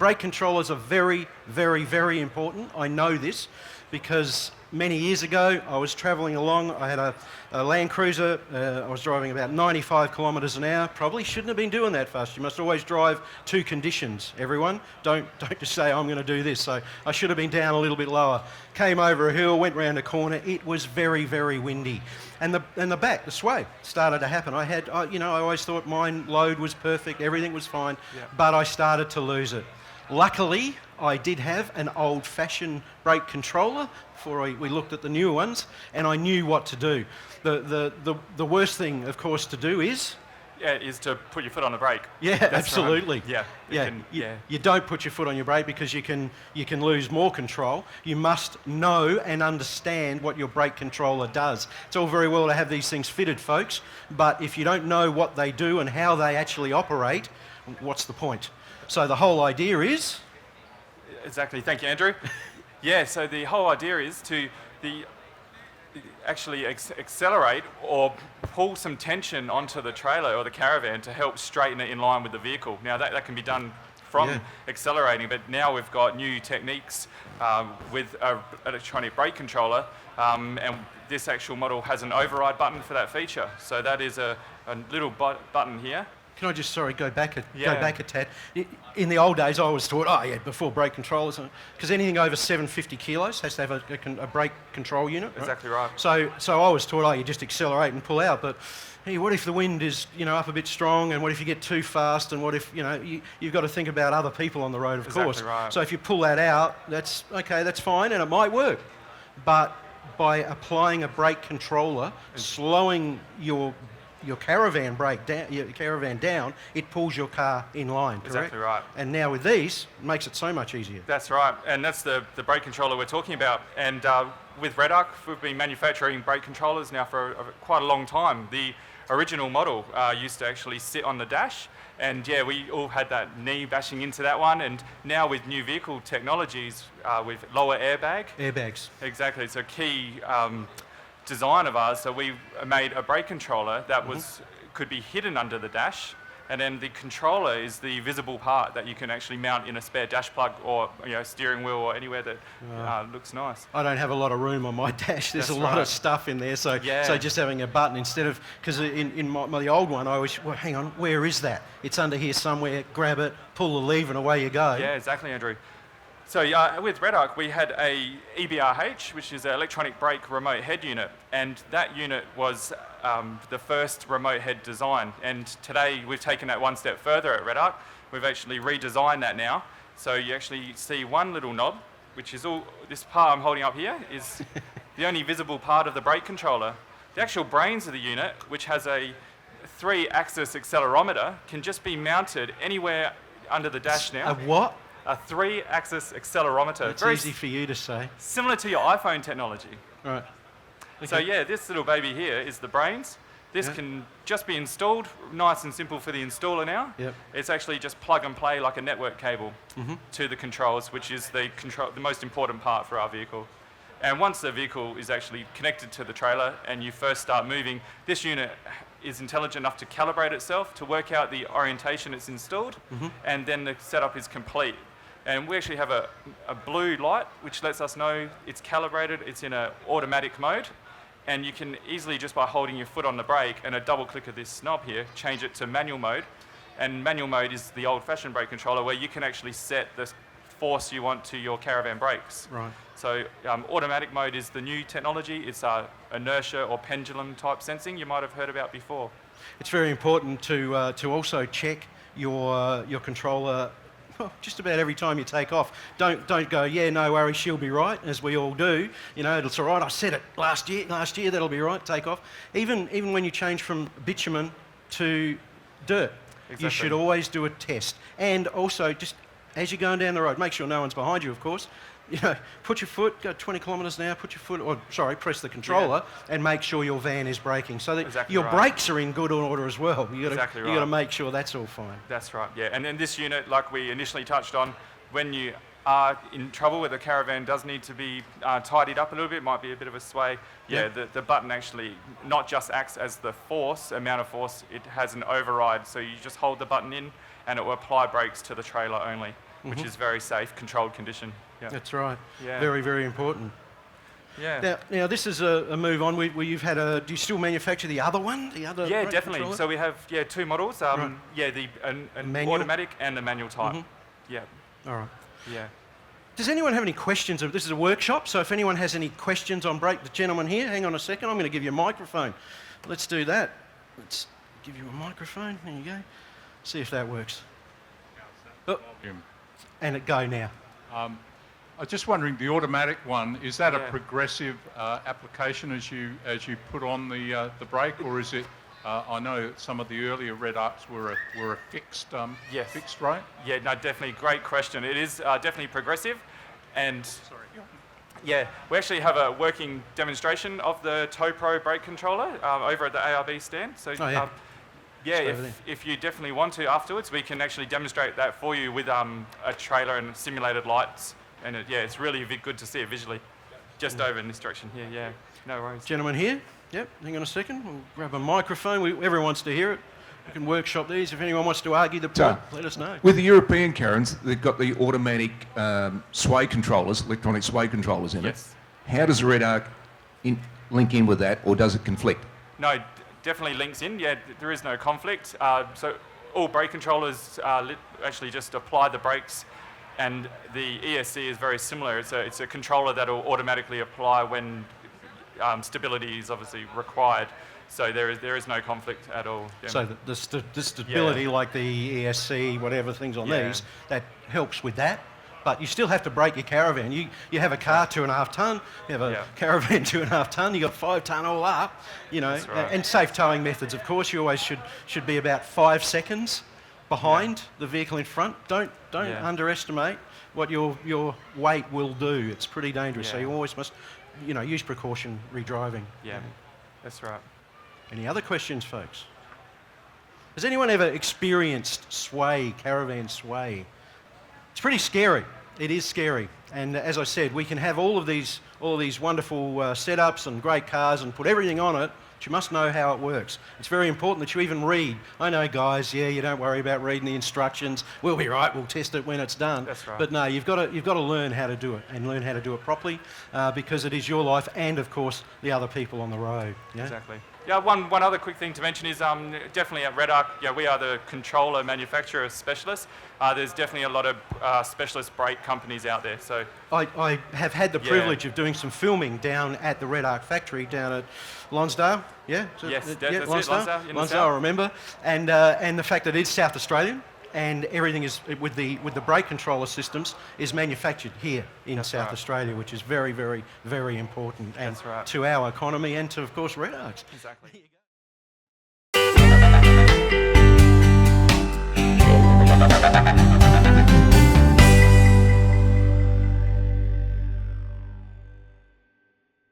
brake controllers are very, very, very important. I know this because many years ago I was travelling along. I had a Land Cruiser. I was driving about 95 kilometres an hour. Probably shouldn't have been doing that fast. You must always drive to conditions, everyone. Don't just say, I'm going to do this. So I should have been down a little bit lower. Came over a hill, went round a corner. It was very, very windy. And the sway started to happen. I always thought mine load was perfect. Everything was fine. Yep. But I started to lose it. Luckily, I did have an old-fashioned brake controller before we looked at the newer ones, and I knew what to do. The worst thing, of course, to do is to put your foot on the brake. Yeah, that's absolutely. Right. You don't put your foot on your brake because you can lose more control. You must know and understand what your brake controller does. It's all very well to have these things fitted, folks, but if you don't know what they do and how they actually operate, what's the point? So the whole idea is... Exactly. Thank you, Andrew. So the whole idea is to actually accelerate or pull some tension onto the trailer or the caravan to help straighten it in line with the vehicle. Now that can be done from accelerating, but now we've got new techniques with an electronic brake controller, and this actual model has an override button for that feature. So that is a little button here. Can I just, go back a tad? In the old days, I always thought, before brake controllers, because anything over 750 kilos has to have a brake control unit. Right? Exactly right. So I always thought, you just accelerate and pull out. But hey, what if the wind is, up a bit strong, and what if you get too fast, and what if, you've got to think about other people on the road, of course. Right. So if you pull that out, that's fine, and it might work. But by applying a brake controller, slowing your caravan down, it pulls your car in line, correct? Exactly right. And now with these, it makes it so much easier. That's right, and that's the brake controller we're talking about. And with REDARC, we've been manufacturing brake controllers now for quite a long time. The original model used to actually sit on the dash, and we all had that knee bashing into that one. And now with new vehicle technologies, with lower airbags. Exactly, it's a key design of ours. So we made a brake controller that could be hidden under the dash, and then the controller is the visible part that you can actually mount in a spare dash plug or steering wheel or anywhere that looks nice. I don't have a lot of room on my dash. There's a lot of stuff in there, so just having a button instead of, because in the old one I always, hang on, where is that? It's under here somewhere. Grab it, pull the lever, and away you go. Yeah, exactly, Andrew. So with REDARC, we had a EBRH, which is an electronic brake remote head unit, and that unit was the first remote head design. And today we've taken that one step further at REDARC. We've actually redesigned that now. So you actually see one little knob, which is this part I'm holding up here is the only visible part of the brake controller. The actual brains of the unit, which has a 3-axis accelerometer, can just be mounted anywhere under the dash now. A what? A 3-axis accelerometer. It's easy for you to say. Similar to your iPhone technology. Right. Okay. So this little baby here is the brains. This can just be installed, nice and simple for the installer now. Yep. It's actually just plug and play like a network cable to the controls, which is the most important part for our vehicle. And once the vehicle is actually connected to the trailer and you first start moving, this unit is intelligent enough to calibrate itself to work out the orientation it's installed, and then the setup is complete. And we actually have a blue light which lets us know it's calibrated, it's in an automatic mode, and you can easily, just by holding your foot on the brake and a double click of this knob here, change it to manual mode. And manual mode is the old-fashioned brake controller where you can actually set the force you want to your caravan brakes. Right. So automatic mode is the new technology. It's inertia or pendulum type sensing you might have heard about before. It's very important to also check your controller just about every time you take off. Don't go, no worries, she'll be right, as we all do. It's all right, I said it last year, that'll be right, take off. Even when you change from bitumen to dirt, you should always do a test. And also, just as you're going down the road, make sure no one's behind you, of course. Put your foot, go 20 kilometres an hour, press the controller and make sure your van is braking so that your brakes are in good order as well. You've got to make sure that's all fine. That's right, yeah. And then this unit, like we initially touched on, when you are in trouble where the caravan does need to be tidied up a little bit, might be a bit of a sway, the button actually not just acts as the amount of force, it has an override. So you just hold the button in and it will apply brakes to the trailer only. which is very safe, controlled condition. Yeah. That's right. Yeah. Very, very important. Yeah. Now this is a move on where you've had a. Do you still manufacture the other one? The other? Yeah, brake definitely. controller? So we have two models. Right. Yeah, an Manual? automatic and a manual type. Yeah. All right. Yeah. Does anyone have any questions? This is a workshop, so if anyone has any questions on brake, the gentleman here, hang on a second, I'm going to give you a microphone. Let's do that. Let's give you a microphone. There you go. See if that works. Oh, and it go now. I was just wondering, the automatic one, is that a Yeah. progressive application as you put on the brake, or is it? I know that some of the earlier REDARCs were a fixed Yes. fixed rate. Yeah, no, definitely. Great question. It is definitely progressive. And yeah, we actually have a working demonstration of the Tow Pro brake controller over at the ARB stand. So Oh, yeah. yeah, Just over there. if you definitely want to afterwards, we can actually demonstrate that for you with a trailer and simulated lights. And it's really good to see it visually. Just over in this direction here, yeah. No worries. Gentleman here. Yep, hang on a second. We'll grab a microphone. Everyone wants to hear it. We can workshop these. If anyone wants to argue the point, let us know. With the European Karens, they've got the automatic sway controllers, electronic sway controllers in Yes. it. How does the REDARC link in with that, or does it conflict? No, definitely links in. Yeah, there is no conflict. So all brake controllers actually just apply the brakes, and the ESC is very similar. It's a controller that will automatically apply when stability is obviously required. So there is no conflict at all. Yeah. So the stability, like the ESC, whatever things on these, that helps with that. But you still have to brake your caravan. You have a car 2.5 tonne, you have a caravan 2.5 tonne, you got 5 tonne all up, you know. That's right. And safe towing methods, of course, you always should be about 5 seconds behind the vehicle in front. Don't underestimate what your weight will do. It's pretty dangerous. So you always must, use precautionary driving. Yeah, that's right. Any other questions, folks? Has anyone ever experienced sway, caravan sway? It's pretty scary. It is scary. And as I said, we can have all of these wonderful setups and great cars and put everything on it, but you must know how it works. It's very important that you even read. I know, guys, you don't worry about reading the instructions. We'll be right, we'll test it when it's done. That's right. But no, you've got to learn how to do it, and learn how to do it properly, because it is your life and, of course, the other people on the road. Yeah? Exactly. Yeah, one other quick thing to mention is definitely at REDARC, we are the controller manufacturer specialists. There's definitely a lot of specialist brake companies out there. So I have had the privilege of doing some filming down at the REDARC factory down at Lonsdale. Yeah? Yes, that's it, Lonsdale. Lonsdale, in the Lonsdale, I south. remember. And the fact that it's South Australian and everything is with the brake controller systems is manufactured here in South Australia, which is very, very, very important, and That's right. to our economy and to, of course, REDARC's. Exactly.